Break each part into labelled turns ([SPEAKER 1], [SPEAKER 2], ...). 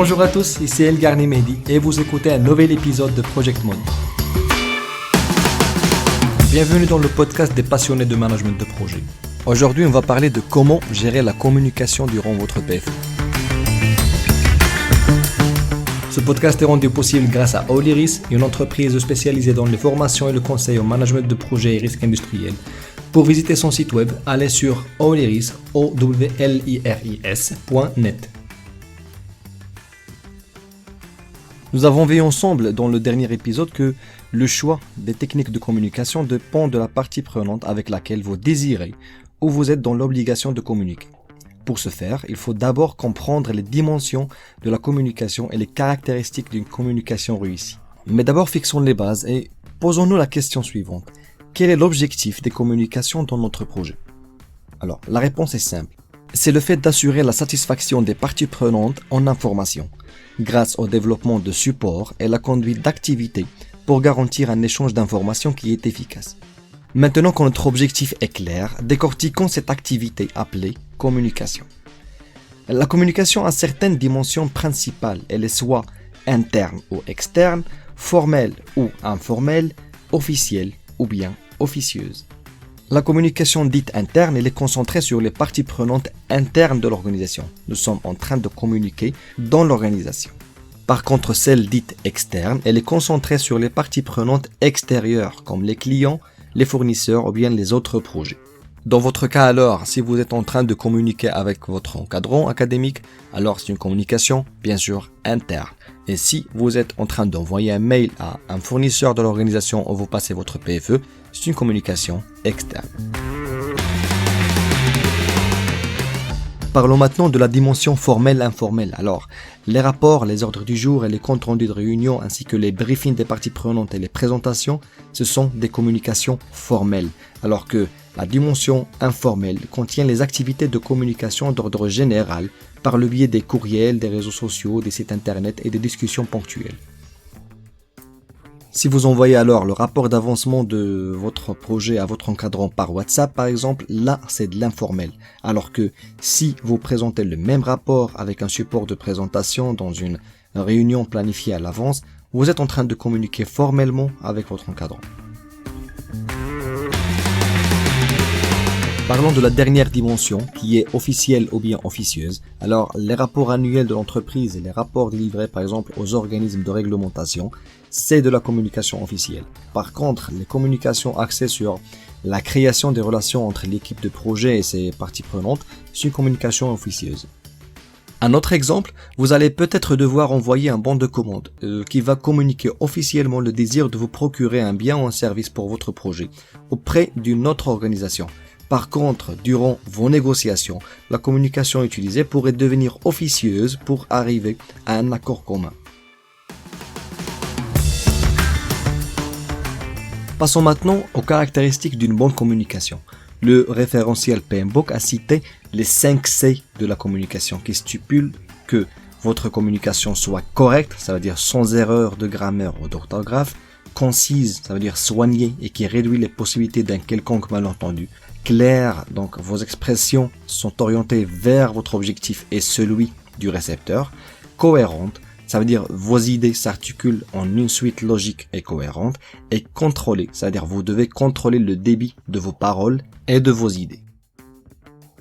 [SPEAKER 1] Bonjour à tous, ici El Garni Mehdi et vous écoutez un nouvel épisode de Project Mode. Bienvenue dans le podcast des passionnés de management de projet. Aujourd'hui, on va parler de comment gérer la communication durant votre PFE. Ce podcast est rendu possible grâce à Oliris, une entreprise spécialisée dans les formations et le conseil au management de projets et risques industriels. Pour visiter son site web, allez sur oliris.net. Nous avons vu ensemble dans le dernier épisode que le choix des techniques de communication dépend de la partie prenante avec laquelle vous désirez ou vous êtes dans l'obligation de communiquer. Pour ce faire, il faut d'abord comprendre les dimensions de la communication et les caractéristiques d'une communication réussie. Mais d'abord fixons les bases et posons-nous la question suivante. Quel est l'objectif des communications dans notre projet? Alors, la réponse est simple. C'est le fait d'assurer la satisfaction des parties prenantes en information, grâce au développement de supports et la conduite d'activités pour garantir un échange d'informations qui est efficace. Maintenant que notre objectif est clair, décortiquons cette activité appelée communication. La communication a certaines dimensions principales. Elle est soit interne ou externe, formelle ou informelle, officielle ou bien officieuse. La communication dite interne, elle est concentrée sur les parties prenantes internes de l'organisation. Nous sommes en train de communiquer dans l'organisation. Par contre, celle dite externe, elle est concentrée sur les parties prenantes extérieures, comme les clients, les fournisseurs ou bien les autres projets. Dans votre cas alors, si vous êtes en train de communiquer avec votre encadrant académique, alors c'est une communication, bien sûr, interne. Et si vous êtes en train d'envoyer un mail à un fournisseur de l'organisation où vous passez votre PFE, c'est une communication externe. Parlons maintenant de la dimension formelle-informelle. Alors, les rapports, les ordres du jour et les comptes rendus de réunion ainsi que les briefings des parties prenantes et les présentations, ce sont des communications formelles. Alors que la dimension informelle contient les activités de communication d'ordre général par le biais des courriels, des réseaux sociaux, des sites internet et des discussions ponctuelles. Si vous envoyez alors le rapport d'avancement de votre projet à votre encadrant par WhatsApp par exemple, là c'est de l'informel. Alors que si vous présentez le même rapport avec un support de présentation dans une réunion planifiée à l'avance, vous êtes en train de communiquer formellement avec votre encadrant. Parlons de la dernière dimension qui est officielle ou bien officieuse. Alors, les rapports annuels de l'entreprise et les rapports délivrés par exemple aux organismes de réglementation, c'est de la communication officielle. Par contre, les communications axées sur la création des relations entre l'équipe de projet et ses parties prenantes, c'est une communication officieuse. Un autre exemple, vous allez peut-être devoir envoyer un bon de commande qui va communiquer officiellement le désir de vous procurer un bien ou un service pour votre projet auprès d'une autre organisation. Par contre, durant vos négociations, la communication utilisée pourrait devenir officieuse pour arriver à un accord commun. Passons maintenant aux caractéristiques d'une bonne communication. Le référentiel PMBOK a cité les 5 C de la communication qui stipulent que votre communication soit correcte, ça veut dire sans erreur de grammaire ou d'orthographe, concise, ça veut dire soignée et qui réduit les possibilités d'un quelconque malentendu, claire, donc vos expressions sont orientées vers votre objectif et celui du récepteur, cohérente, ça veut dire vos idées s'articulent en une suite logique et cohérente, et contrôlée, c'est-à-dire vous devez contrôler le débit de vos paroles et de vos idées.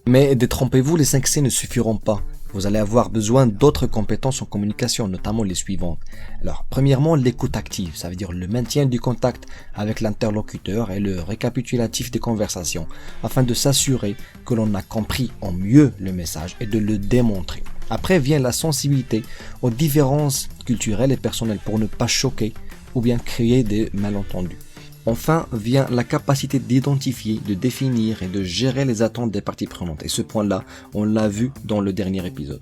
[SPEAKER 1] Mais détrompez-vous, les 5 C ne suffiront pas. Vous allez avoir besoin d'autres compétences en communication, notamment les suivantes. Alors, premièrement, l'écoute active, ça veut dire le maintien du contact avec l'interlocuteur et le récapitulatif des conversations, afin de s'assurer que l'on a compris au mieux le message et de le démontrer. Après vient la sensibilité aux différences culturelles et personnelles pour ne pas choquer ou bien créer des malentendus. Enfin vient la capacité d'identifier, de définir et de gérer les attentes des parties prenantes. Et ce point-là, on l'a vu dans le dernier épisode.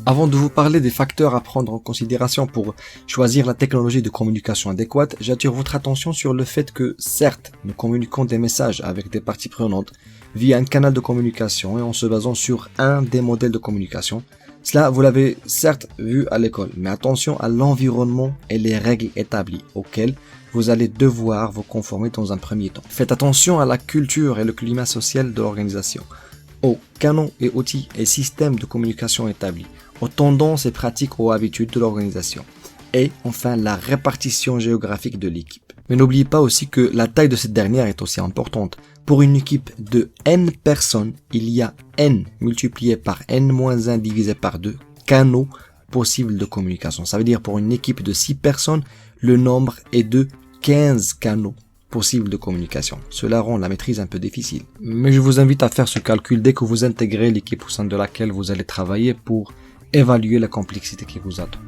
[SPEAKER 1] Avant de vous parler des facteurs à prendre en considération pour choisir la technologie de communication adéquate, j'attire votre attention sur le fait que, certes, nous communiquons des messages avec des parties prenantes via un canal de communication et en se basant sur un des modèles de communication. Cela, vous l'avez certes vu à l'école, mais attention à l'environnement et les règles établies auxquelles vous allez devoir vous conformer dans un premier temps. Faites attention à la culture et le climat social de l'organisation. aux canaux et outils et systèmes de communication établis, aux tendances et pratiques ou habitudes de l'organisation. Et enfin, la répartition géographique de l'équipe. Mais n'oubliez pas aussi que la taille de cette dernière est aussi importante. Pour une équipe de N personnes, il y a N multiplié par N-1 divisé par 2 canaux possibles de communication. Ça veut dire pour une équipe de 6 personnes, le nombre est de 15 canaux possibles de communication. Cela rend la maîtrise un peu difficile. Mais je vous invite à faire ce calcul dès que vous intégrez l'équipe au sein de laquelle vous allez travailler pour évaluer la complexité qui vous attend.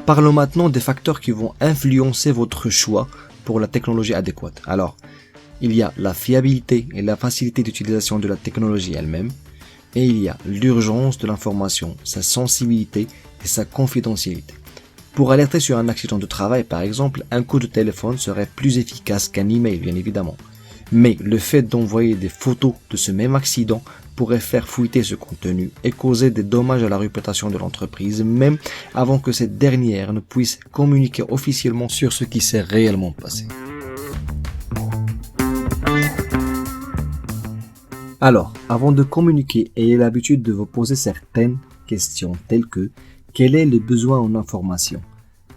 [SPEAKER 1] Parlons maintenant des facteurs qui vont influencer votre choix pour la technologie adéquate. Alors, il y a la fiabilité et la facilité d'utilisation de la technologie elle-même, et il y a l'urgence de l'information, sa sensibilité et sa confidentialité. Pour alerter sur un accident de travail, par exemple, un coup de téléphone serait plus efficace qu'un email, bien évidemment. Mais le fait d'envoyer des photos de ce même accident pourrait faire fuiter ce contenu et causer des dommages à la réputation de l'entreprise, même avant que cette dernière ne puisse communiquer officiellement sur ce qui s'est réellement passé. Alors, avant de communiquer, ayez l'habitude de vous poser certaines questions telles que: quel est le besoin en information?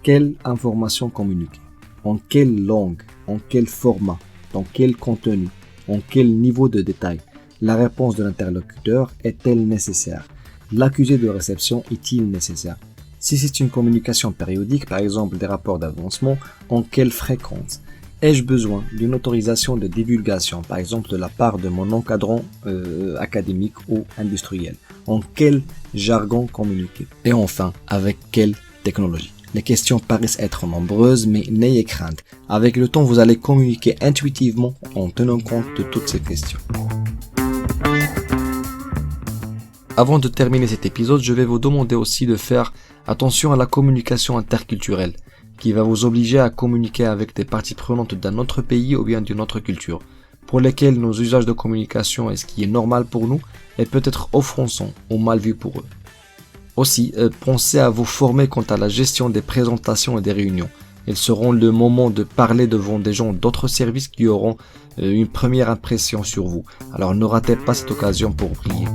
[SPEAKER 1] Quelle information communiquer? En quelle langue? En quel format? Dans quel contenu? En quel niveau de détail? La réponse de l'interlocuteur est-elle nécessaire? L'accusé de réception est-il nécessaire? Si c'est une communication périodique, par exemple des rapports d'avancement, en quelle fréquence? Ai-je besoin d'une autorisation de divulgation, par exemple de la part de mon encadrant académique ou industriel? En quel jargon communiquer? Et enfin, avec quelle technologie? Les questions paraissent être nombreuses, mais n'ayez crainte. Avec le temps, vous allez communiquer intuitivement en tenant compte de toutes ces questions. Avant de terminer cet épisode, je vais vous demander aussi de faire attention à la communication interculturelle, qui va vous obliger à communiquer avec des parties prenantes d'un autre pays ou bien d'une autre culture, pour lesquelles nos usages de communication et ce qui est normal pour nous est peut-être offensant ou mal vu pour eux. Aussi, pensez à vous former quant à la gestion des présentations et des réunions. Ils seront le moment de parler devant des gens d'autres services qui auront une première impression sur vous. Alors ne ratez pas cette occasion pour briller.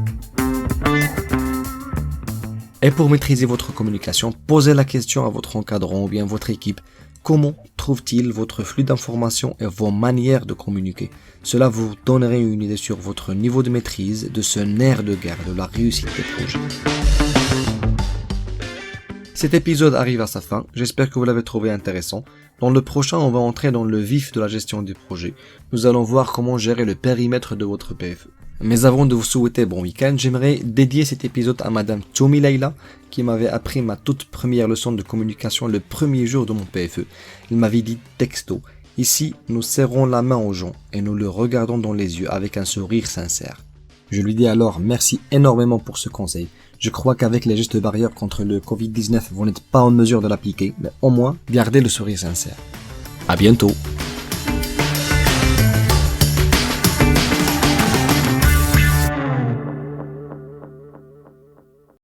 [SPEAKER 1] Et pour maîtriser votre communication, posez la question à votre encadrant ou bien votre équipe. Comment trouve-t-il votre flux d'informations et vos manières de communiquer? Cela vous donnerait une idée sur votre niveau de maîtrise de ce nerf de guerre de la réussite des projets. Cet épisode arrive à sa fin, j'espère que vous l'avez trouvé intéressant. Dans le prochain, on va entrer dans le vif de la gestion du projet. Nous allons voir comment gérer le périmètre de votre PFE. Mais avant de vous souhaiter bon week-end, j'aimerais dédier cet épisode à Madame Toumi Leila, qui m'avait appris ma toute première leçon de communication le premier jour de mon PFE. Il m'avait dit texto: ici, nous serrons la main aux gens et nous le regardons dans les yeux avec un sourire sincère. Je lui dis alors merci énormément pour ce conseil. Je crois qu'avec les gestes barrières contre le Covid-19, vous n'êtes pas en mesure de l'appliquer, mais au moins, gardez le sourire sincère. À bientôt!